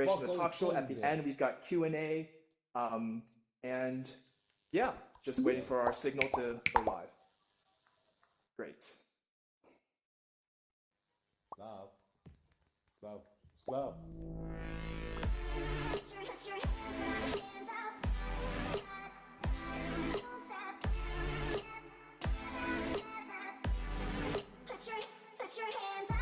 celebration of the talk show. At the end, we've got Q&A. And yeah, just waiting for our signal to go live. Great. Slow. Slow. Slow. Put your hands up.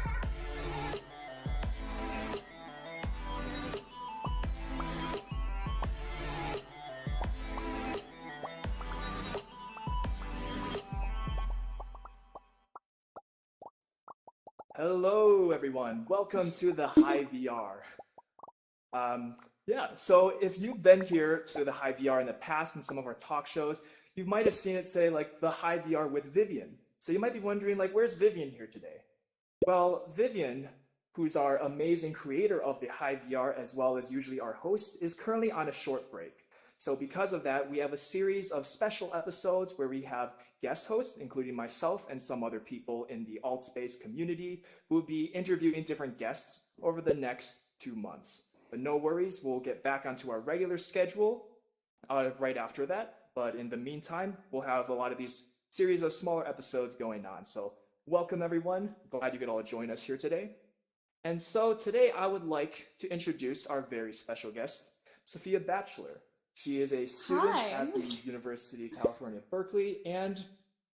Hello, everyone. Welcome to the HiveVR. So if you've been here to the HiveVR in the past in some of our talk shows, you might have seen it say like the HiveVR with Vivian. So you might be wondering like, where's Vivian here today? Well, Vivian, who's our amazing creator of the HiveVR as well as usually our host, is currently on a short break. So because of that, we have a series of special episodes where we have guest hosts, including myself and some other people in the alt space community, who will be interviewing different guests over the next 2 months. But no worries, we'll get back onto our regular schedule right after that. But in the meantime, we'll have a lot of these series of smaller episodes going on. So welcome everyone, glad you could all join us here today. And so today I would like to introduce our very special guest, Sophia Batchelor. She is a student at the University of California, Berkeley. And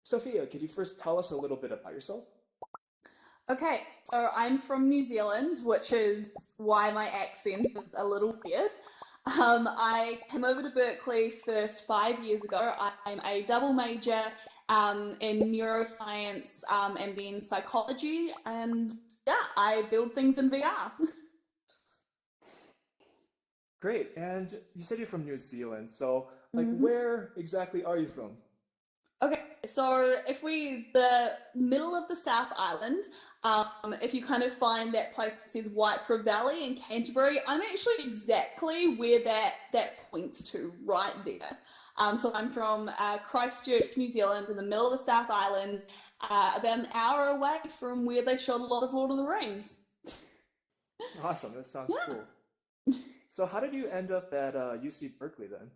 Sophia, could you first tell us a little bit about yourself? Okay, so I'm from New Zealand, which is why my accent is a little weird. I came over to Berkeley first 5 years ago. I'm a double major in neuroscience and then psychology. And yeah, I build things in VR. Great. And you said you're from New Zealand. So like, where exactly are you from? Okay, so the middle of the South Island, if you kind of find that place that says Waipara Valley in Canterbury, I'm actually exactly where that points to, right there. So I'm from Christchurch, New Zealand, in the middle of the South Island, about an hour away from where they shot a lot of Lord of the Rings. Awesome, that sounds cool. So how did you end up at UC Berkeley then?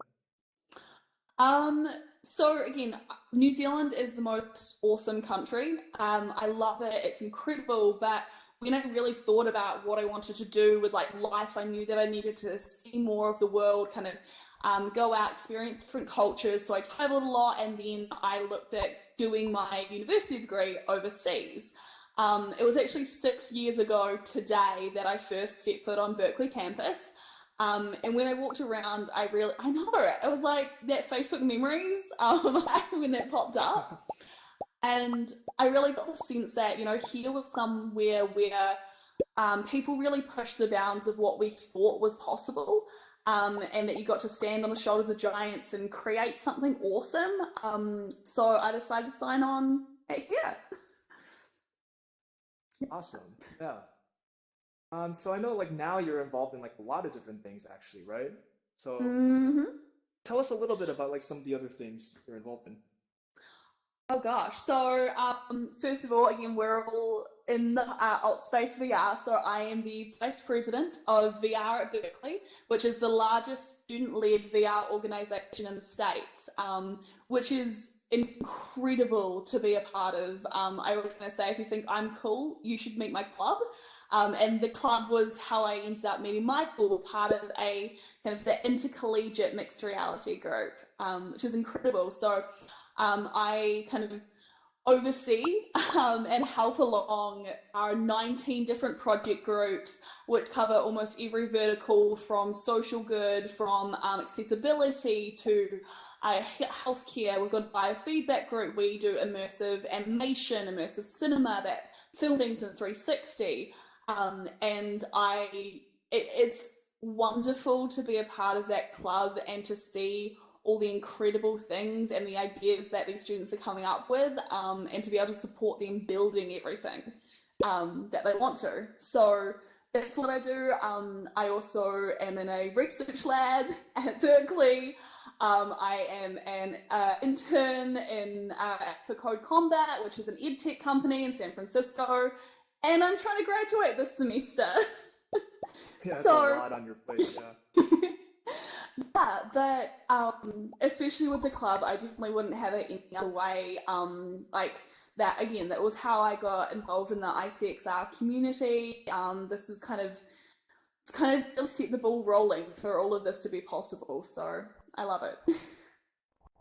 So again, New Zealand is the most awesome country. I love it. It's incredible. But when I really thought about what I wanted to do with like life, I knew that I needed to see more of the world, kind of go out, experience different cultures. So I traveled a lot, and then I looked at doing my university degree overseas. It was actually 6 years ago today that I first set foot on Berkeley campus. And when I walked around, I know, it was like that Facebook memories when that popped up. And I really got the sense that, you know, here was somewhere where people really pushed the bounds of what we thought was possible, and that you got to stand on the shoulders of giants and create something awesome. So I decided to sign on here. Awesome, yeah. So I know like now you're involved in like a lot of different things actually, right? So tell us a little bit about like some of the other things you're involved in. Oh gosh, so first of all, again, we're all in the alt space VR, so I am the vice president of VR at Berkeley, which is the largest student-led VR organization in the States, which is incredible to be a part of. I always going to say, if you think I'm cool, you should meet my club. And the club was how I ended up meeting Michael, part of a kind of the intercollegiate mixed reality group, which is incredible. So I kind of oversee and help along our 19 different project groups, which cover almost every vertical from social good, from accessibility to healthcare. We've got a biofeedback group. We do immersive animation, immersive cinema that film things in 360. And it's wonderful to be a part of that club and to see all the incredible things and the ideas that these students are coming up with, and to be able to support them building everything that they want to. So that's what I do. I also am in a research lab at Berkeley. I am an intern for Code Combat, which is an edtech company in San Francisco. And I'm trying to graduate this semester. Yeah, that's So- a lot on your plate. Yeah. Yeah, but especially with the club, I definitely wouldn't have it any other way. Like that again, that was how I got involved in the ICXR community. This is kind of really set the ball rolling for all of this to be possible. So I love it.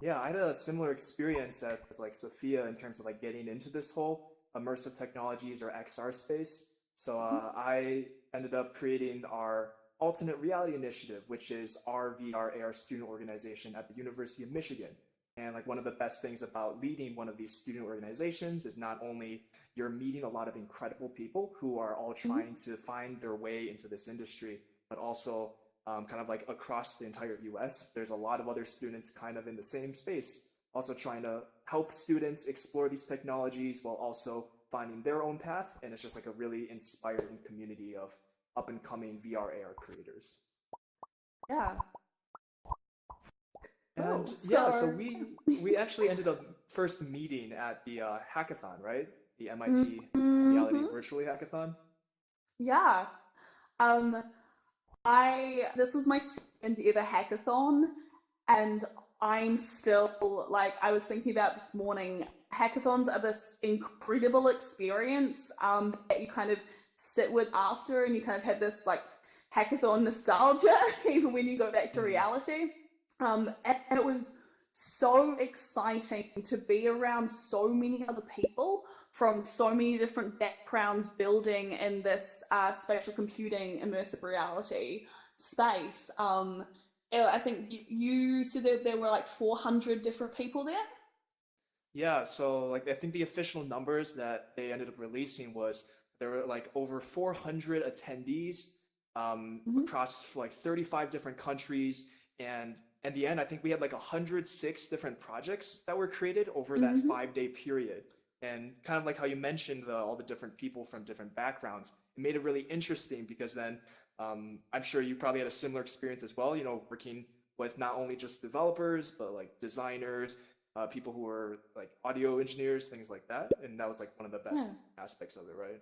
Yeah, I had a similar experience as like Sophia in terms of like getting into this whole immersive technologies or XR space. So I ended up creating our alternate reality initiative, which is our VR AR student organization at the University of Michigan. And like one of the best things about leading one of these student organizations is not only you're meeting a lot of incredible people who are all trying to find their way into this industry, but also kind of like across the entire US, there's a lot of other students kind of in the same space, also trying to help students explore these technologies while also finding their own path. And it's just like a really inspiring community of up and coming VR AR creators. Yeah. And Cool. yeah, so So- we actually ended up first meeting at the hackathon, right? The MIT Reality Virtually Hackathon. Yeah. This was my second ever hackathon, and I'm still like, I was thinking about this morning, hackathons are this incredible experience that you kind of sit with after, and you kind of had this like hackathon nostalgia even when you go back to reality. And it was so exciting to be around so many other people from so many different backgrounds building in this spatial computing immersive reality space. I think you said that there were like 400 different people there. Yeah, so like I think the official numbers that they ended up releasing was there were like over 400 attendees across like 35 different countries, and in the end, I think we had like 106 different projects that were created over that 5-day period. And kind of like how you mentioned all the different people from different backgrounds, it made it really interesting because then I'm sure you probably had a similar experience as well, you know, working with not only just developers, but like designers, people who were like audio engineers, things like that. And that was like one of the best aspects of it, right?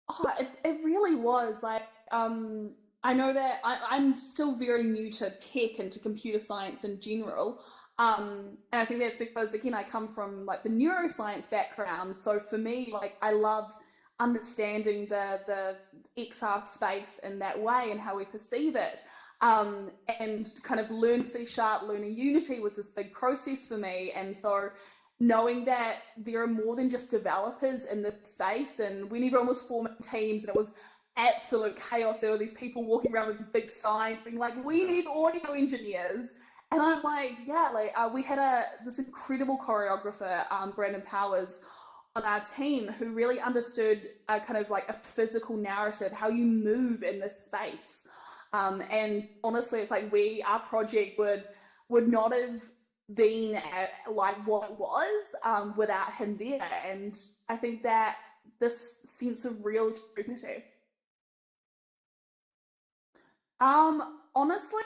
Oh, it really was. Like, I know that I'm still very new to tech and to computer science in general. And I think that's because, again, I come from like the neuroscience background. So for me, like, I love understanding the XR space in that way and how we perceive it. And kind of learn C#, learning Unity was this big process for me. And so knowing that there are more than just developers in the space, and when everyone was forming teams and it was absolute chaos, there were these people walking around with these big signs being like, we need audio engineers. And I'm like, yeah, like we had this incredible choreographer, Brandon Powers, on our team who really understood kind of like a physical narrative, how you move in this space. And honestly, it's like our project would not have been like what it was without him there. And I think that this sense of real dignity. Honestly,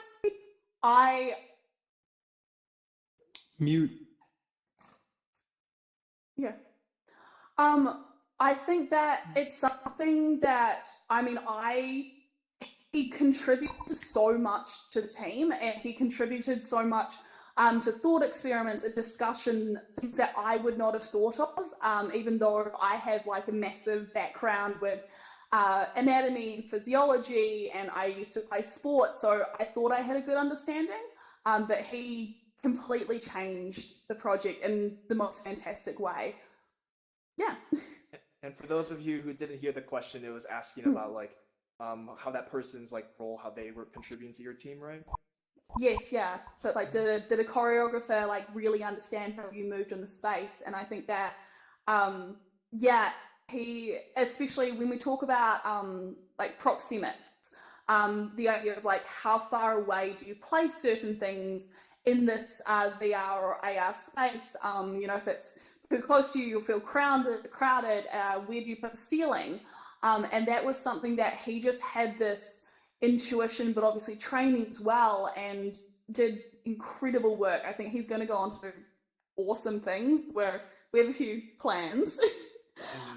Mute. Yeah. I think that it's something that, I mean, he contributed so much to the team, and he contributed so much to thought experiments and discussion, things that I would not have thought of, even though I have like a massive background with anatomy and physiology, and I used to play sports, so I thought I had a good understanding, but he completely changed the project in the most fantastic way. Yeah. And for those of you who didn't hear the question, it was asking about like how that person's like role, how they were contributing to your team, right? Yes, yeah. So it's like, did a choreographer like really understand how you moved in the space? And I think that, yeah, he, especially when we talk about like proxemics, the idea of like how far away do you place certain things in this VR or AR space? You know, if it's too close to you, you'll feel crowded. Where do you put the ceiling? And that was something that he just had this intuition, but obviously training as well, and did incredible work. I think he's going to go on to do awesome things. Where we have a few plans.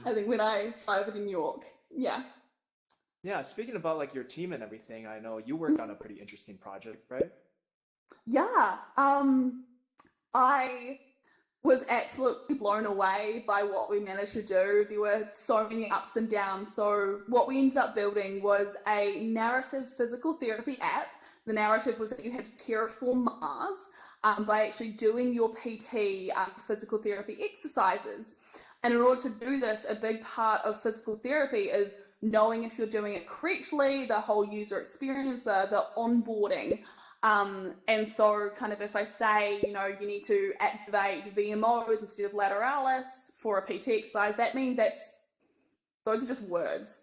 I think when I fly over to New York, yeah. Yeah, speaking about like your team and everything, I know you worked on a pretty interesting project, right? Yeah, I was absolutely blown away by what we managed to do. There were so many ups and downs. So what we ended up building was a narrative physical therapy app. The narrative was that you had to terraform Mars by actually doing your PT physical therapy exercises. And in order to do this, a big part of physical therapy is knowing if you're doing it correctly, the whole user experience, the onboarding. And so kind of if I say, you know, you need to activate VM mode instead of lateralis for a PT exercise, that means those are just words.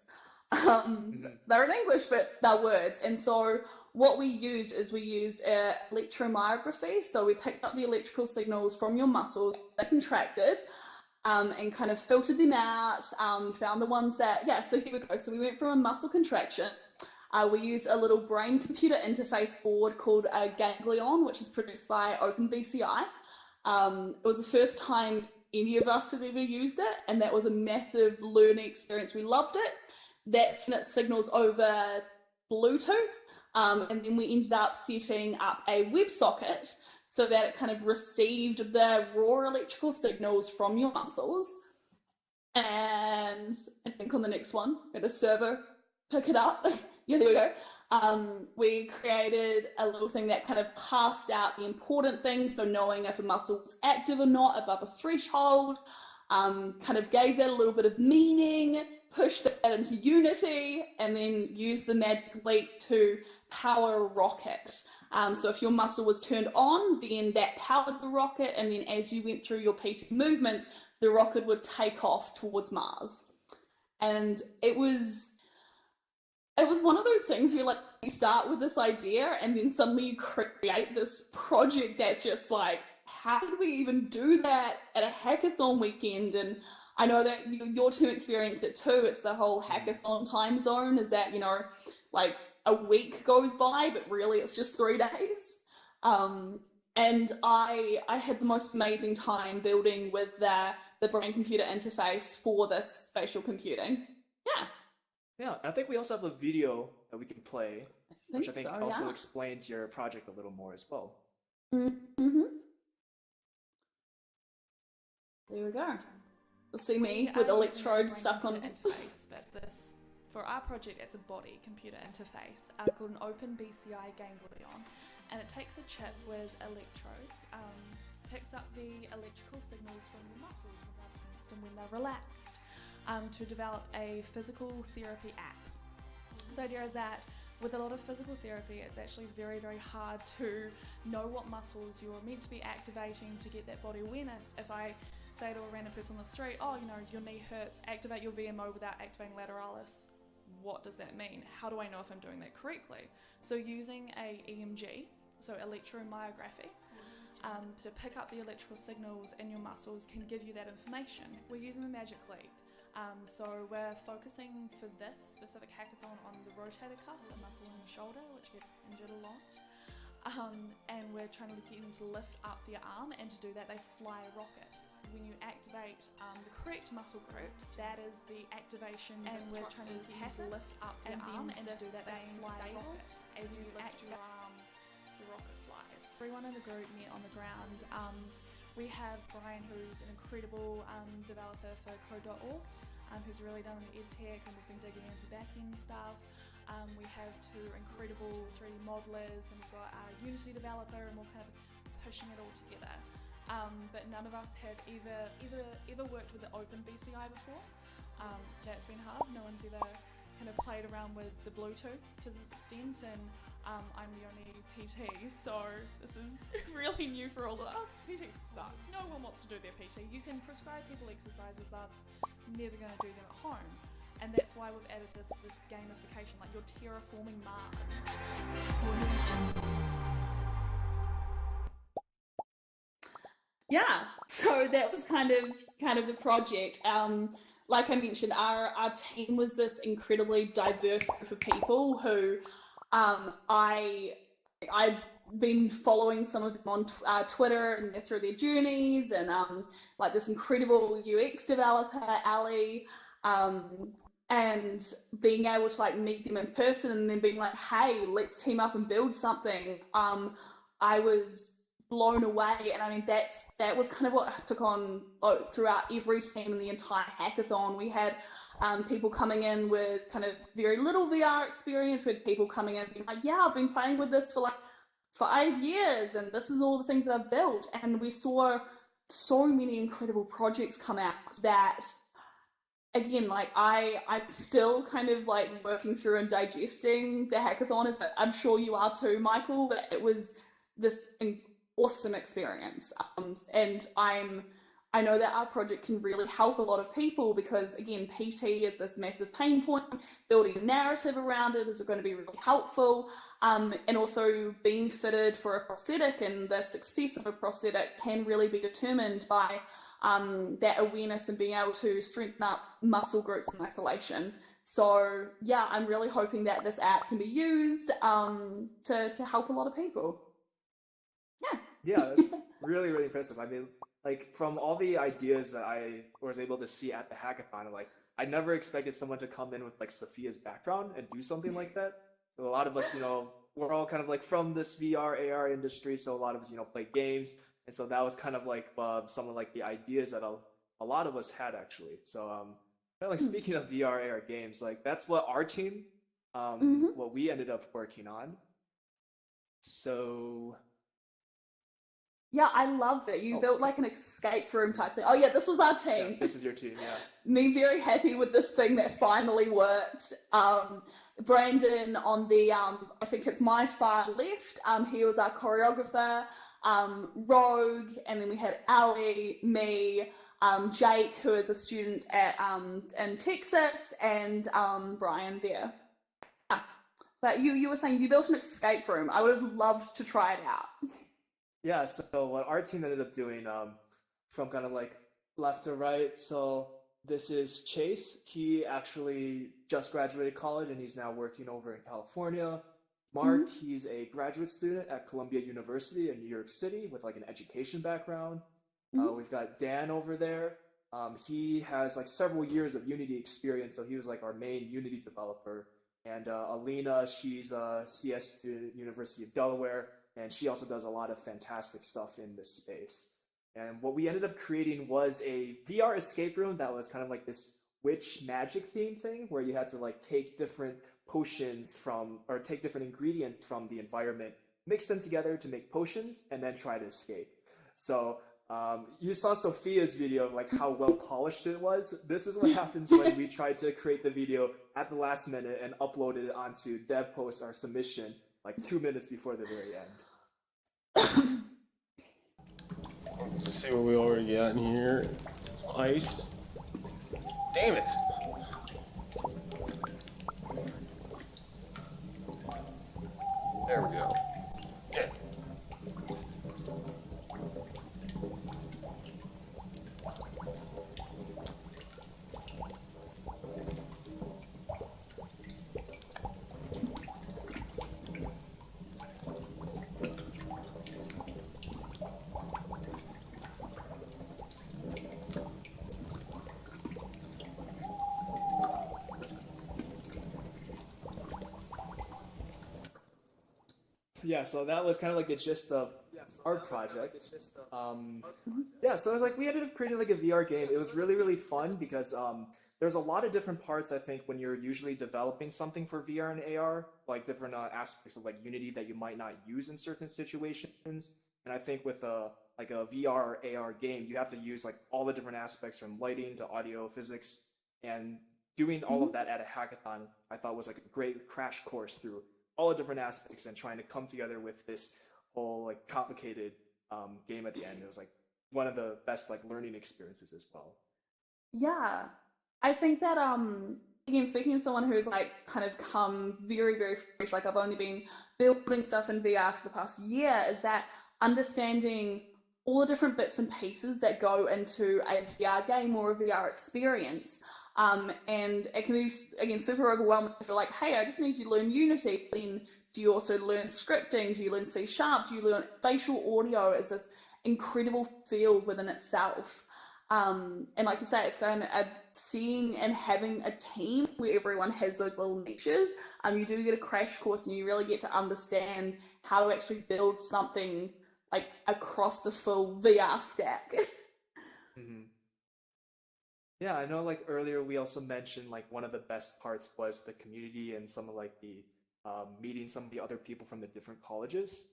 They're in English, but they're words. And so what we used electromyography. So we picked up the electrical signals from your muscles that contracted, and kind of filtered them out, found the ones that, so here we go. So we went from a muscle contraction. We use a little brain-computer interface board called Ganglion, which is produced by OpenBCI. It was the first time any of us had ever used it, and that was a massive learning experience. We loved it. That sent signals over Bluetooth, and then we ended up setting up a WebSocket so that it kind of received the raw electrical signals from your muscles. And I think on the next one, we had a server pick it up. Yeah, there we go. We created a little thing that kind of passed out the important things, so knowing if a muscle was active or not above a threshold, kind of gave that a little bit of meaning, pushed that into Unity, and then used the magic leap to power a rocket. So if your muscle was turned on, then that powered the rocket, and then as you went through your PT movements, the rocket would take off towards Mars. And it was one of those things where, like, you start with this idea and then suddenly you create this project that's just like, how did we even do that at a hackathon weekend? And I know that your team experienced it too. It's the whole hackathon time zone, is that, you know, like a week goes by, but really it's just 3 days. And I had the most amazing time building with the brain-computer interface for this spatial computing. Yeah. Yeah, I think we also have a video that we can play, which I think so, also yeah. explains your project a little more as well. Mm-hmm. There we go. You'll see me with electrodes stuck on interface, but this, for our project, it's a body computer interface called an OpenBCI Ganglion, and it takes a chip with electrodes, picks up the electrical signals from the muscles when they're tensed and when they're relaxed, to develop a physical therapy app. The idea is that with a lot of physical therapy, it's actually very, very hard to know what muscles you're meant to be activating to get that body awareness. If I say to a random person on the street, oh, you know, your knee hurts, activate your VMO without activating lateralis. What does that mean? How do I know if I'm doing that correctly? So using a EMG, so electromyography, to pick up the electrical signals in your muscles can give you that information. We're using the magic leap. So we're focusing for this specific hackathon on the rotator cuff, a muscle in the shoulder, which gets injured a lot. And we're trying to get them to lift up their arm, and to do that they fly a rocket. When you activate the correct muscle groups, that is the activation, and we're trying to get them to lift up their arm, and to do that they fly a rocket. As you lift your arm, the rocket flies. Everyone in the group met on the ground. We have Brian, who's an incredible developer for Code.org, who's really done the edtech, and we've been digging into back-end stuff. We have 2 incredible 3D modelers, and we've got our Unity developer, and we're kind of pushing it all together. But none of us have ever worked with the OpenBCI before. That's been hard. No one's ever kind of played around with the Bluetooth to this extent, and I'm the only PT, so this is really new for all of us. PT sucks. No one wants to do their PT. You can prescribe people exercises, they're never going to do them at home. And that's why we've added this gamification, like you're terraforming Mars. Yeah, so that was kind of the project. Like I mentioned, our team was this incredibly diverse group of people who I've been following some of them on Twitter and through their journeys, and like this incredible UX developer, Ali, and being able to like meet them in person and then being like, hey, let's team up and build something. I was blown away, and I mean that was kind of what I took on throughout every team in the entire hackathon. We had people coming in with kind of very little VR experience. We had people coming in being like, yeah, I've been playing with this for like 5 years, and this is all the things that I've built. And we saw so many incredible projects come out that, again, like I'm still kind of like working through and digesting the hackathon, as I'm sure you are too, Michael, but it was this awesome experience. And I know that our project can really help a lot of people because, again, PT is this massive pain point. Building a narrative around it is going to be really helpful. And also being fitted for a prosthetic and the success of a prosthetic can really be determined by that awareness and being able to strengthen up muscle groups in isolation. So yeah, I'm really hoping that this app can be used to help a lot of people. Yeah, that's really, really impressive. I mean, like from all the ideas that I was able to see at the hackathon, like I never expected someone to come in with like Sophia's background and do something like that. So a lot of us, we're all kind of like from this VR, AR industry. So a lot of us, play games. And so that was kind of like some of like the ideas that a lot of us had actually. So kind of like speaking of VR, AR games, like that's what our team, what we ended up working on. So yeah, I love that. You built like an escape room type thing. Oh yeah, this was our team. Yeah, this is your team, yeah. Me very happy with this thing that finally worked. Brandon on the, I think it's my far left, he was our choreographer, Rogue, and then we had Ali, me, Jake, who is a student at in Texas, and Brian there. But you were saying you built an escape room. I would have loved to try it out. Yeah, so what our team ended up doing, from kind of like left to right, so this is Chase. He actually just graduated college and he's now working over in California. Mark, he's a graduate student at Columbia University in New York City with like an education background. We've got Dan over there. He has like several years of Unity experience, so he was like our main Unity developer. And Alina, she's a CS student at University of Delaware, and she also does a lot of fantastic stuff in this space. And what we ended up creating was a VR escape room that was kind of like this witch magic theme thing where you had to like take different potions from, or take different ingredients from the environment, mix them together to make potions, and then try to escape. So you saw Sophia's video of like how well polished it was. This is what happens when we tried to create the video at the last minute and uploaded it onto DevPost, our submission, like 2 minutes before the very end. Let's see what we already got in here. Some ice. Damn it! There we go. Yeah. Yeah, so that was kind of like the gist of our project. Yeah, so it was like we ended up creating like a VR game. It was really, really fun because there's a lot of different parts, I think, when you're usually developing something for VR and AR, like different aspects of like Unity that you might not use in certain situations. And I think with like a VR or AR game, you have to use like all the different aspects from lighting to audio, physics, and doing all of that at a hackathon, I thought was like a great crash course through all the different aspects and trying to come together with this whole like complicated game at the end. It was like one of the best like learning experiences as well. Yeah, I think that again, speaking as someone who's like kind of come very, very fresh, like I've only been building stuff in VR for the past year, is that understanding all the different bits and pieces that go into a VR game or a VR experience. And it can be, again, super overwhelming if you're like, hey, I just need to learn Unity. Then do you also learn scripting? Do you learn C#? Do you learn spatial audio? Is this incredible field within itself? And like you say, it's going to seeing and having a team where everyone has those little niches. You do get a crash course, and you really get to understand how to actually build something like across the full VR stack. Hmm. Yeah, I know like earlier we also mentioned like one of the best parts was the community and some of like the meeting some of the other people from the different colleges.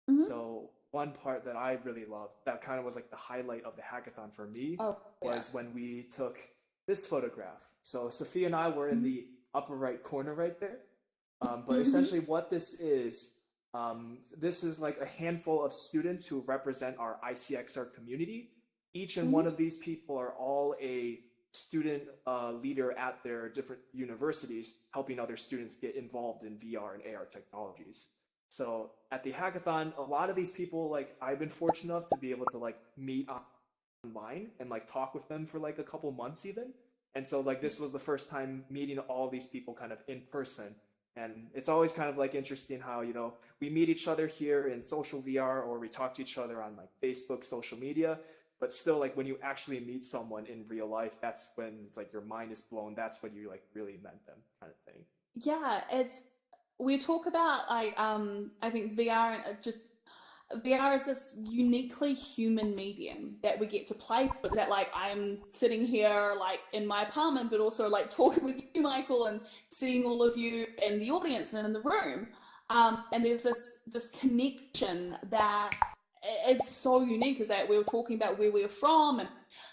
Mhm. So one part that I really loved that kind of was like the highlight of the hackathon for me Oh, yeah. was when we took this photograph. So Sophia and I were in the upper right corner right there. But essentially what this is like a handful of students who represent our ICXR community. Each and one of these people are all a student leader at their different universities, helping other students get involved in VR and AR technologies. So at the hackathon, a lot of these people, like I've been fortunate enough to be able to like meet online and like talk with them for like a couple months even. And so like this was the first time meeting all these people kind of in person. And it's always kind of like interesting how, you know, we meet each other here in social VR or we talk to each other on like Facebook, social media, but still like when you actually meet someone in real life, that's when it's like your mind is blown. That's when you like really met them kind of thing. Yeah, we talk about like I think VR just VR is this uniquely human medium that we get to play with, that like I'm sitting here like in my apartment, but also like talking with you, Michael, and seeing all of you in the audience and in the room. And there's this connection that it's so unique, is that we were talking about where we were from, and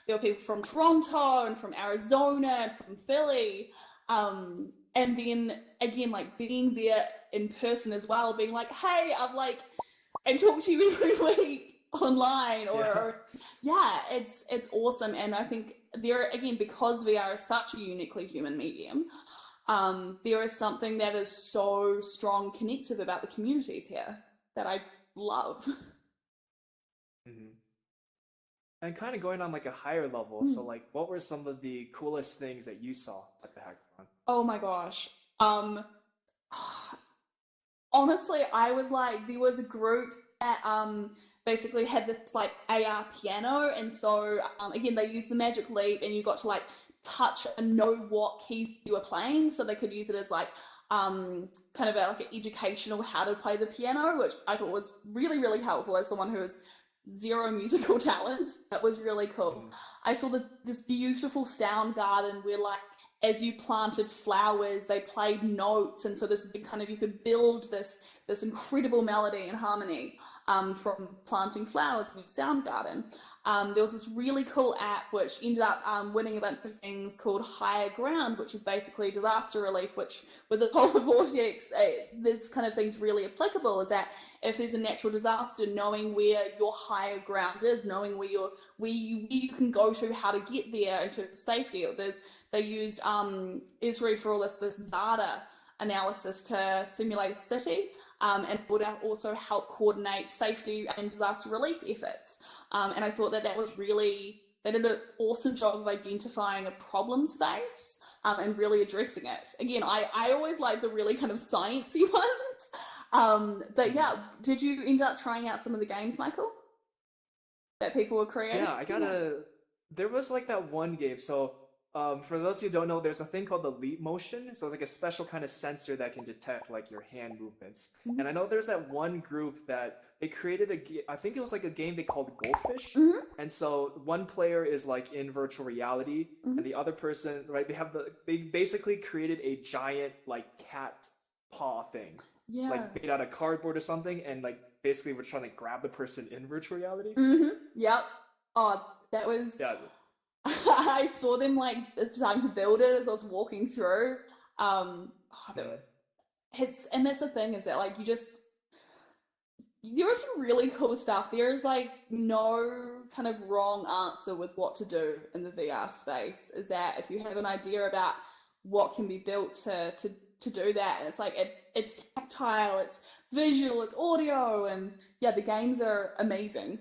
there were people from Toronto and from Arizona and from Philly. And then again, like being there in person as well, being like, hey, I've like, and talk to you every week online, or it's awesome. And I think there again, because VR is such a uniquely human medium, there is something that is so strong connective about the communities here that I love. Mm-hmm. And kind of going on like a higher level, so like what were some of the coolest things that you saw at the hackathon? Oh my gosh. Honestly, I was like, there was a group that basically had this like AR piano, and so again they used the Magic Leap, and you got to like touch and know what keys you were playing, so they could use it as like kind of like an educational how to play the piano, which I thought was really, really helpful as someone who has zero musical talent. That was really cool. I saw this beautiful sound garden where like as you planted flowers, they played notes, and so this big kind of, you could build this incredible melody and harmony from planting flowers in your sound garden. There was this really cool app which ended up winning a bunch of things called Higher Ground, which is basically disaster relief, which with the polar vortex, this kind of thing's really applicable, is that if there's a natural disaster, knowing where your higher ground is, knowing where you can go to, how to get there into safety. They used Esri for all this data analysis to simulate a city, and would also help coordinate safety and disaster relief efforts. And I thought that was really, they did an awesome job of identifying a problem space and really addressing it. Again, I always like the really kind of sciencey ones. But yeah, did you end up trying out some of the games, Michael, that people were creating? Yeah, there was like that one game. So for those who don't know, there's a thing called the leap motion. So it's like a special kind of sensor that can detect like your hand movements. And I know there's that one group that they created I think it was like a game they called Goldfish. And so one player is like in virtual reality, and the other person, right, they basically created a giant like cat paw thing. Yeah. Like made out of cardboard or something, and like basically we're trying to grab the person in virtual reality. Yep. Oh, that was... Yeah. I saw them like starting to build it as I was walking through. And that's the thing, is that like there is some really cool stuff. There is like no kind of wrong answer with what to do in the VR space. Is that if you have an idea about what can be built to do that, and it's like it's tactile, it's visual, it's audio, and yeah, the games are amazing.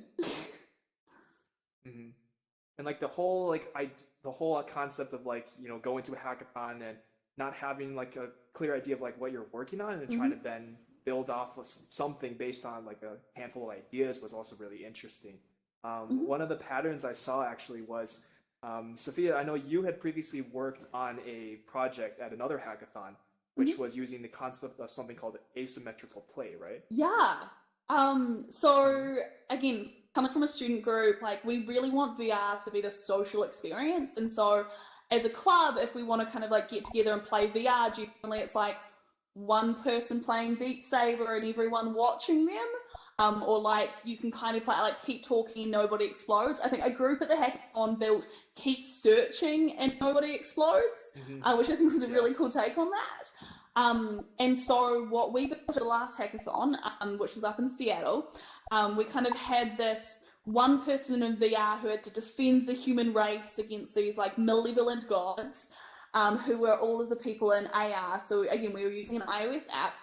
And like the whole concept of like, you know, going to a hackathon and not having like a clear idea of like what you're working on, and trying to then build off of something based on like a handful of ideas was also really interesting. One of the patterns I saw actually was Sophia, I know you had previously worked on a project at another hackathon, which was using the concept of something called asymmetrical play, right? Yeah. So again, coming from a student group, like we really want VR to be the social experience. And so as a club, if we want to kind of like get together and play VR, generally it's like one person playing Beat Saber and everyone watching them. Or like you can kind of play like keep talking, nobody explodes. I think a group at the hackathon built keep searching and nobody explodes, which I think was a really cool take on that. And so what we built at the last hackathon, which was up in Seattle, we kind of had this one person in VR who had to defend the human race against these like malevolent gods, who were all of the people in AR. So again, we were using an iOS app,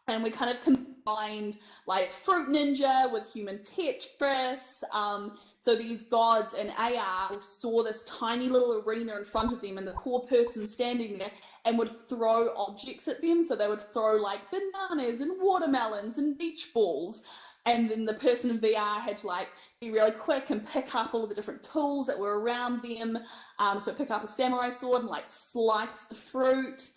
and we kind of combined like Fruit Ninja with human Tetris. So these gods in AR saw this tiny little arena in front of them and the poor person standing there and would throw objects at them. So they would throw like bananas and watermelons and beach balls. And then the person in VR had to like be really quick and pick up all of the different tools that were around them. So pick up a samurai sword and like slice the fruit.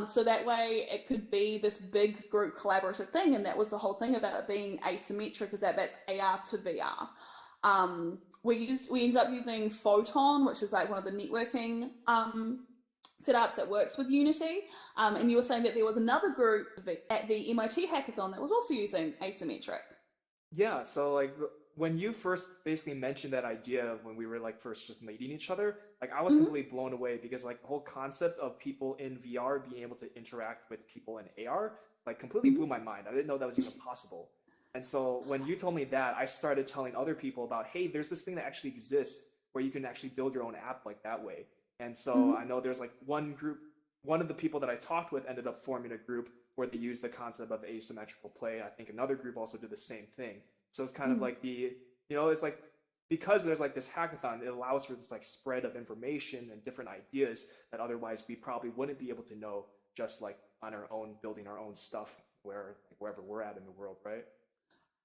So that way it could be this big group collaborative thing, and that was the whole thing about it being asymmetric, is that that's AR to VR. We ended up using Photon, which is like one of the networking setups that works with Unity. And you were saying that there was another group at the MIT Hackathon that was also using asymmetric. Yeah, so like when you first basically mentioned that idea when we were like first just meeting each other, like I was completely blown away, because like the whole concept of people in VR being able to interact with people in AR like completely blew my mind. I didn't know that was even possible. And so when you told me that, I started telling other people about, hey, there's this thing that actually exists where you can actually build your own app like that way. And so I know there's like one of the people that I talked with ended up forming a group where they used the concept of asymmetrical play. I think another group also did the same thing. So it's kind of like it's like, because there's like this hackathon, it allows for this like spread of information and different ideas that otherwise we probably wouldn't be able to know just like on our own, building our own stuff wherever we're at in the world, right?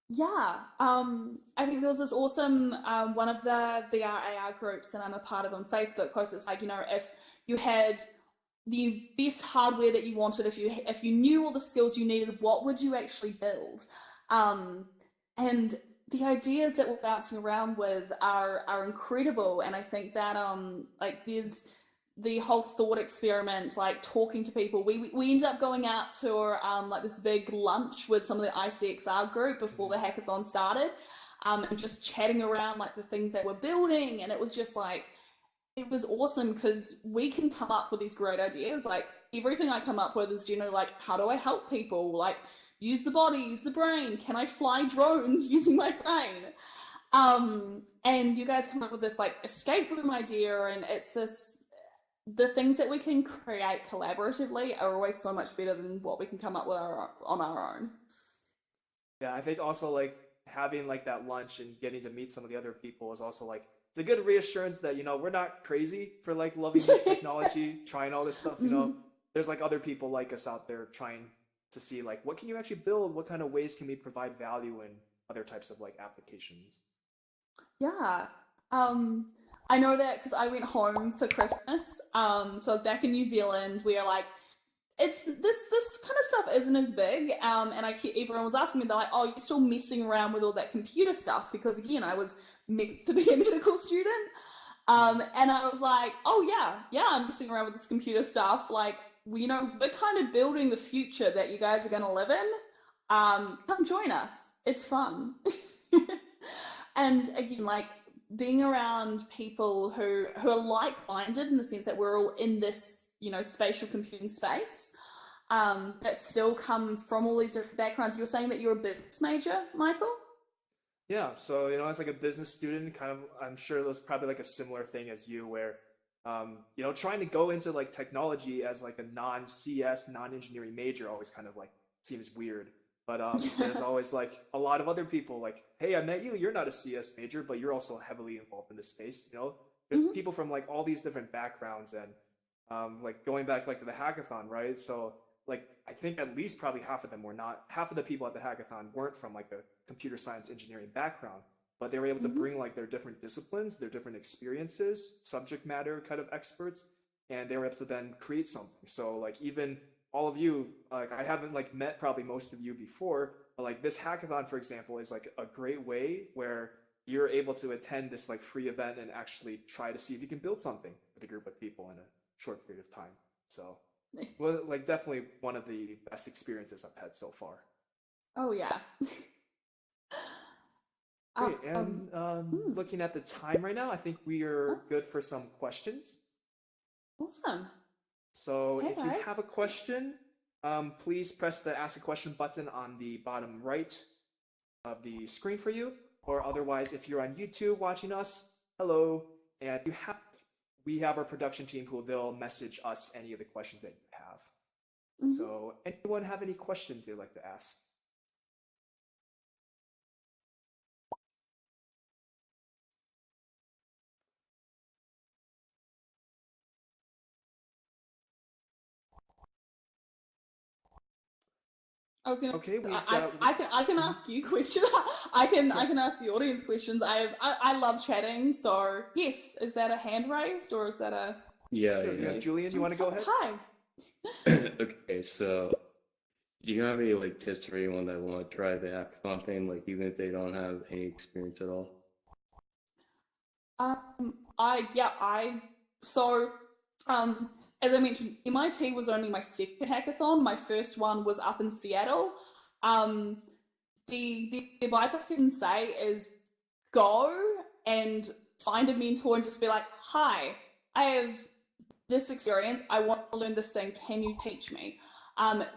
Yeah, I think there was this awesome, one of the VR AR groups that I'm a part of on Facebook post. It's like, if you had the best hardware that you wanted, if you knew all the skills you needed, what would you actually build? And the ideas that we're bouncing around with are incredible. And I think that like there's the whole thought experiment, like talking to people. We ended up going out to like this big lunch with some of the ICXR group before the hackathon started, and just chatting around like the things that we're building. And it was just like, it was awesome, because we can come up with these great ideas. Like everything I come up with is generally like, how do I help people? Like, use the body, use the brain. Can I fly drones using my brain? And you guys come up with this like escape room idea, and it's the things that we can create collaboratively are always so much better than what we can come up with on our own. Yeah, I think also like having like that lunch and getting to meet some of the other people is also like, it's a good reassurance that, we're not crazy for like loving this technology, trying all this stuff, There's like other people like us out there trying to see like, what can you actually build? What kind of ways can we provide value in other types of like applications? Yeah. I know that because I went home for Christmas. So I was back in New Zealand. We are like, it's this kind of stuff isn't as big. And everyone was asking me, they're like, oh, you're still messing around with all that computer stuff, because again, I was meant to be a medical student. And I was like, oh yeah, I'm messing around with this computer stuff. Like, we're kind of building the future that you guys are going to live in. Come join us. It's fun. And again, like being around people who are like-minded, in the sense that we're all in this, spatial computing space, that still come from all these different backgrounds. You were saying that you're a business major, Michael? Yeah, so as like a business student, kind of, I'm sure there's probably like a similar thing as you, where trying to go into like technology as like a non-CS, non-engineering major always kind of like seems weird. But there's always like a lot of other people like, hey, I met you, you're not a CS major, but you're also heavily involved in this space. There's people from like all these different backgrounds, and like going back like to the hackathon, right? So like I think at least probably half of the people at the hackathon weren't from like a computer science engineering background. but they were able to bring like their different disciplines, their different experiences, subject matter kind of experts, and they were able to then create something. So like even all of you, like I haven't like met probably most of you before, but like this hackathon, for example, is like a great way where you're able to attend this like free event and actually try to see if you can build something with a group of people in a short period of time. So, well, like definitely one of the best experiences I've had so far. Oh yeah. Great, and looking at the time right now, I think we are good for some questions. Awesome. So Hey, if you have a question, please press the Ask a Question button on the bottom right of the screen for you, or otherwise, if you're on YouTube watching us, hello, and we have our production team who will message us any of the questions that you have. So anyone have any questions they'd like to ask? I was gonna. Okay, I can ask you questions. I can ask the audience questions. I love chatting. So yes, is that a hand raised or is that a? Yeah, Sure, yeah. Julian, you want to go ahead? Hi. Okay, so do you have any like tips for anyone that want to try the hackathon thing, like even if they don't have any experience at all? As I mentioned, MIT was only my second hackathon. My first one was up in Seattle. The advice I can say is go and find a mentor and just be like, hi, I have this experience. I want to learn this thing. Can you teach me?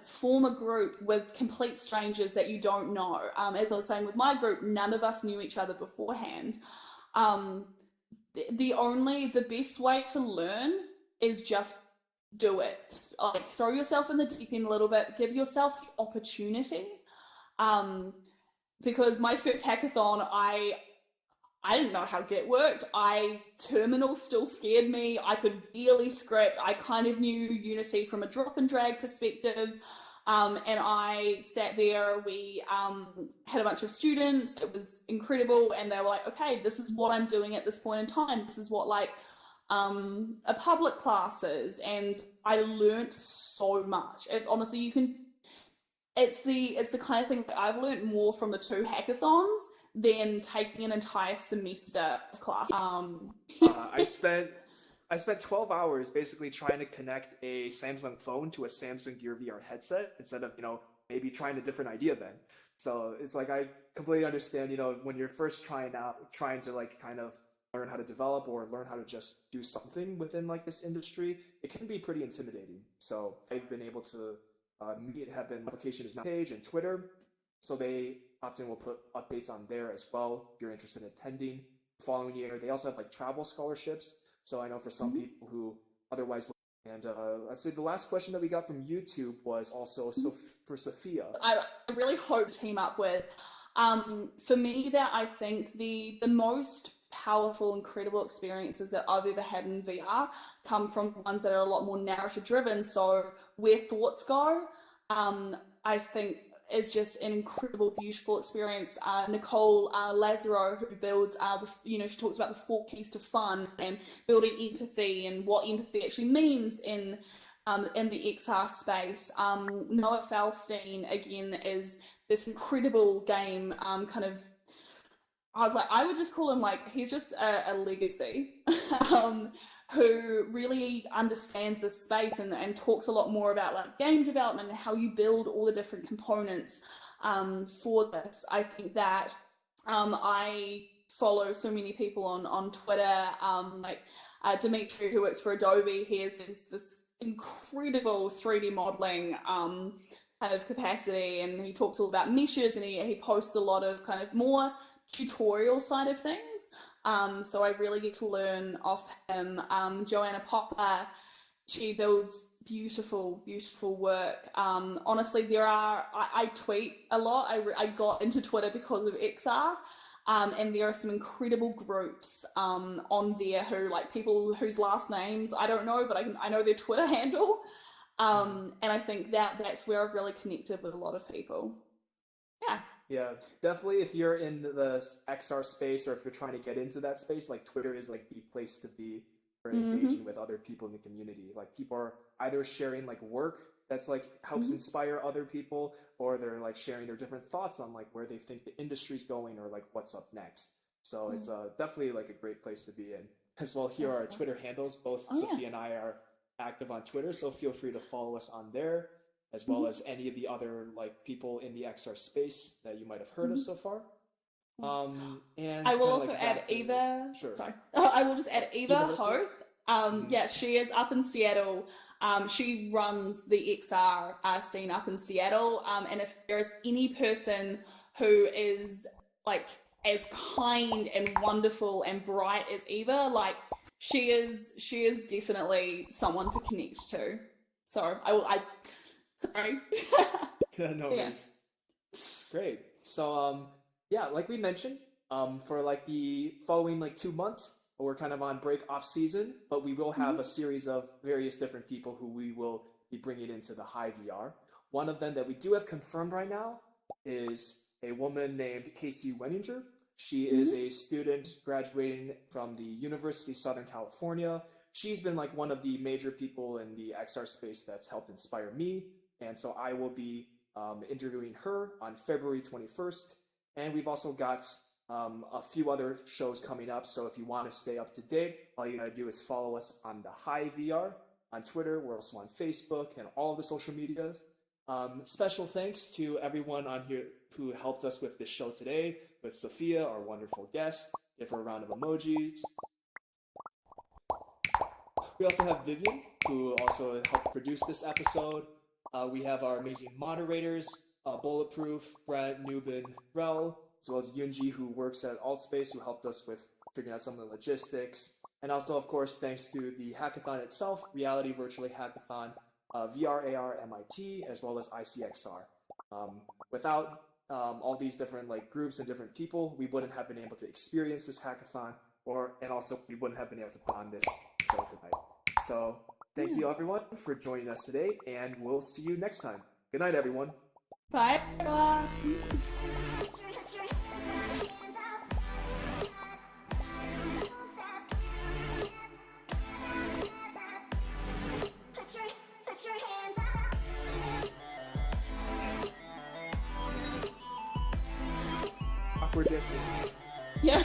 Form a group with complete strangers that you don't know. As I was saying with my group, none of us knew each other beforehand. The best way to learn is just do it. Like throw yourself in the deep end a little bit, give yourself the opportunity. Because my first hackathon, I didn't know how Git worked. Terminal still scared me. I could barely script. I kind of knew Unity from a drop and drag perspective. And I sat there, we had a bunch of students, it was incredible, and they were like, okay, this is what I'm doing at this point in time, this is what like a public class is, and I learned so much. It's honestly, it's the kind of thing that I've learned more from the 2 hackathons than taking an entire semester of class. I spent 12 hours basically trying to connect a Samsung phone to a Samsung Gear VR headset instead of, maybe trying a different idea then. So it's like, I completely understand, when you're first trying to like kind of learn how to develop or learn how to just do something within like this industry, it can be pretty intimidating. So I've been able to application is now page and Twitter. So they often will put updates on there as well if you're interested in attending the following year. They also have like travel scholarships. So I know for some people who otherwise, and let's say the last question that we got from YouTube was also for Sophia. I really hope to team up with. For me, that I think the most powerful, incredible experiences that I've ever had in VR come from ones that are a lot more narrative driven. So where thoughts go, I think is just an incredible, beautiful experience. Nicole Lazaro, who builds, she talks about the 4 keys to fun and building empathy and what empathy actually means in the XR space. Noah Falstein, again, is this incredible game, I would just call him like, he's just a legacy. Who really understands this space and talks a lot more about like game development and how you build all the different components for this. I think that I follow so many people on Twitter, Dimitri, who works for Adobe. He has this incredible 3D modeling kind of capacity, and he talks all about meshes, and he posts a lot of kind of more tutorial side of things. So I really get to learn off him. Joanna Popper, she builds beautiful, beautiful work. Honestly, I tweet a lot. I got into Twitter because of XR. And there are some incredible groups on there who, like, people whose last names I don't know, but I know their Twitter handle. And I think that's where I've really connected with a lot of people. Yeah. Yeah, definitely. If you're in the XR space, or if you're trying to get into that space, like Twitter is like the place to be for engaging with other people in the community. Like people are either sharing like work that's like helps inspire other people, or they're like sharing their different thoughts on like where they think the industry's going or like what's up next. So it's definitely like a great place to be in. As well, here are our Twitter handles. Both Sophia and I are active on Twitter, so feel free to follow us on there, as well as any of the other like people in the XR space that you might have heard of so far. And I will kinda, also like, add back to- Eva. Sure. Sorry, I will just add Eva Eva Hoth. Yeah, she is up in Seattle. She runs the XR scene up in Seattle. And if there is any person who is like as kind and wonderful and bright as Eva, like she is definitely someone to connect to. So sorry. No worries. Great. So yeah, like we mentioned, for like the following like 2 months, we're kind of on break off season, but we will have a series of various different people who we will be bringing into the HiveVR. One of them that we do have confirmed right now is a woman named Casey Wenninger. She is a student graduating from the University of Southern California. She's been like one of the major people in the XR space that's helped inspire me. And so I will be interviewing her on February 21st. And we've also got a few other shows coming up. So if you want to stay up to date, all you gotta do is follow us on the HiveVR on Twitter. We're also on Facebook and all the social medias. Special thanks to everyone on here who helped us with this show today, with Sophia, our wonderful guest. Give her a round of emojis. We also have Vivian, who also helped produce this episode. We have our amazing moderators, Bulletproof, Brent, Nubin, Rel, as well as Yunji, who works at Altspace, who helped us with figuring out some of the logistics. And also, of course, thanks to the hackathon itself, Reality Virtually Hackathon, VR, AR, MIT, as well as ICXR. Without all these different like groups and different people, we wouldn't have been able to experience this hackathon, and also we wouldn't have been able to put on this show tonight. So thank you everyone for joining us today, and we'll see you next time. Good night, everyone. Bye, everyone. Put your hands up. Don't stop. Put your hands up. Awkward dancing. Yeah.